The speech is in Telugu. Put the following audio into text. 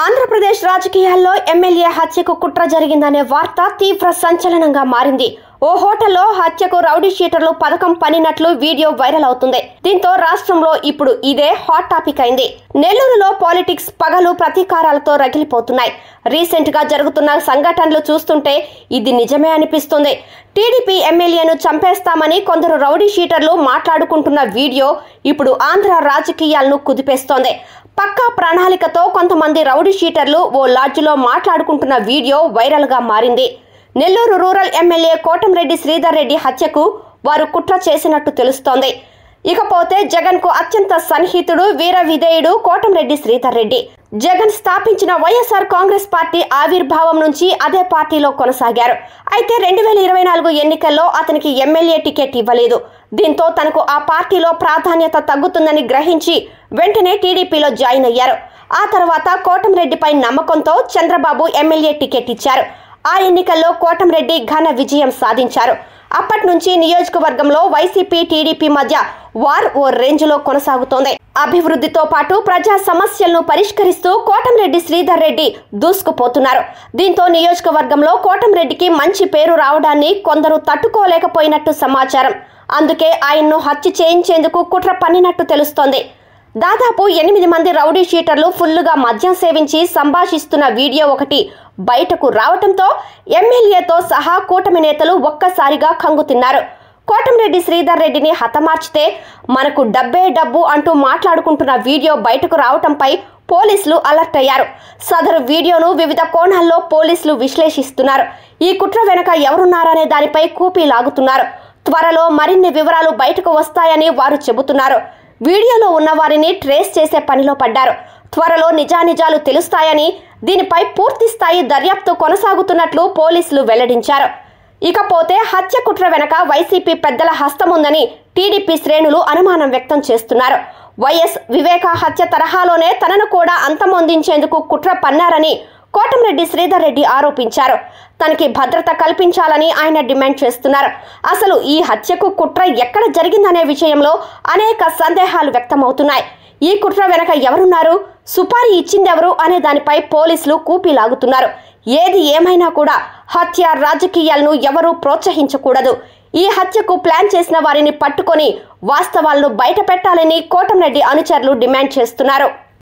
ఆంధ్రప్రదేశ్ రాజకీయాల్లో ఎమ్మెల్యే హత్యకు కుట్ర జరిగిందనే వార్త తీవ్ర సంచలనంగా మారింది. ఓ హోటల్లో హత్యకు రౌడీ షీటర్లు పథకం పన్నినట్లు వీడియో వైరల్ అవుతుంది. దీంతో రాష్ట్రంలో ఇప్పుడు ఇదే హాట్ టాపిక్ అయింది. నెల్లూరులో పాలిటిక్స్ పగలు ప్రతీకారాలతో రగిలిపోతున్నాయి. రీసెంట్ గా జరుగుతున్న సంఘటనలు చూస్తుంటే ఇది నిజమే అనిపిస్తుంది. టీడీపీ ఎమ్మెల్యేను చంపేస్తామని కొందరు రౌడీ షీటర్లు మాట్లాడుకుంటున్న వీడియో ఇప్పుడు ఆంధ్ర రాజకీయాలను కుదిపేస్తోంది. పక్కా ప్రణాళికతో కొంతమంది రౌడీ షీటర్లు ఓ లాడ్జిలో మాట్లాడుకుంటున్న వీడియో వైరల్ గా మారింది. నెల్లూరు రూరల్ ఎమ్మెల్యే కోటంరెడ్డి శ్రీధర్ రెడ్డి హత్యకు వారు కుట్ర చేసినట్టు తెలుస్తోంది. ఇకపోతే జగన్ కు అత్యంత సన్నిహితుడు వీర విధేయుడు కోటంరెడ్డి శ్రీధర్ రెడ్డి. జగన్ స్థాపించిన వైఎస్ఆర్ కాంగ్రెస్ పార్టీ ఆవిర్భావం నుంచి అదే పార్టీలో కొనసాగారు. అయితే 2024 ఎన్నికల్లో అతనికి ఎమ్మెల్యే టికెట్ ఇవ్వలేదు. దీంతో తనకు ఆ పార్టీలో ప్రాధాన్యత తగ్గుతుందని గ్రహించి వెంటనే టీడీపీలో జాయిన్ అయ్యారు. ఆ తర్వాత కోటంరెడ్డిపై నమ్మకంతో చంద్రబాబు ఎమ్మెల్యే టికెట్ ఇచ్చారు. ఆ ఎన్నికల్లో కోటంరెడ్డి ఘన విజయం సాధించారు. అప్పటి నుంచి నియోజకవర్గంలో వైసీపీ టీడీపీ మధ్య వార్ ఓ రేంజ్ లో కొనసాగుతోంది. అభివృద్ధితో పాటు ప్రజా సమస్యలను పరిష్కరిస్తూ కోటంరెడ్డి శ్రీధర్ రెడ్డి దూసుకుపోతున్నారు. దీంతో నియోజకవర్గంలో కోటంరెడ్డికి మంచి పేరు రావడాన్ని కొందరు తట్టుకోలేకపోయినట్టు సమాచారం. అందుకే ఆయన్ను హత్య చేయించేందుకు కుట్ర పన్నినట్టు తెలుస్తోంది. దాదాపు 8 మంది రౌడీ షీటర్లు ఫుల్లుగా మద్యం సేవించి సంభాషిస్తున్న వీడియో ఒకటి బయటకు రావడంతో ఎమ్మెల్యేతో సహా కూటమి నేతలు ఒక్కసారిగా కంగుతిన్నారు. కోటంరెడ్డి శ్రీధర్ రెడ్డిని హతమార్చితే మనకు డబ్బే డబ్బు అంటూ మాట్లాడుకుంటున్న వీడియో బయటకు రావడంపై పోలీసులు అలర్ట్ అయ్యారు. సదరు వీడియోను వివిధ కోణాల్లో పోలీసులు విశ్లేషిస్తున్నారు. ఈ కుట్ర వెనక ఎవరున్నారనే దానిపై కూపీ లాగుతున్నారు. త్వరలో మరిన్ని వివరాలు బయటకు వస్తాయని వారు చెబుతున్నారు. వీడియోలో ఉన్న వారిని ట్రేస్ చేసే పనిలో పడ్డారు. త్వరలో నిజానిజాలు తెలుస్తాయని, దీనిపై పూర్తి స్థాయి దర్యాప్తు కొనసాగుతున్నట్లు పోలీసులు వెల్లడించారు. ఇకపోతే హత్య కుట్ర వెనక వైసీపీ పెద్దల హస్తముందని టీడీపీ శ్రేణులు అనుమానం వ్యక్తం చేస్తున్నారు. వైఎస్ వివేక హత్య తరహాలోనే తనను కూడా అంతమొందించేందుకు కుట్ర పన్నారని కోటంరెడ్డి శ్రీధర్ రెడ్డి ఆరోపించారు. తనకి భద్రత కల్పించాలని ఆయన డిమాండ్ చేస్తున్నారు. అసలు ఈ హత్యకు కుట్ర ఎక్కడ జరిగిందనే విషయంలో అనేక సందేహాలు వ్యక్తమవుతున్నాయి. ఈ కుట్ర వెనక ఎవరున్నారు, సుపారీ ఇచ్చిందెవరు అనే దానిపై పోలీసులు కూపీ లాగుతున్నారు. ఏది ఏమైనా కూడా హత్య రాజకీయాలను ఎవరూ ప్రోత్సహించకూడదు. ఈ హత్యకు ప్లాన్ చేసిన వారిని పట్టుకొని వాస్తవాలను బయట పెట్టాలని కోటంరెడ్డి అనుచరులు డిమాండ్ చేస్తున్నారు.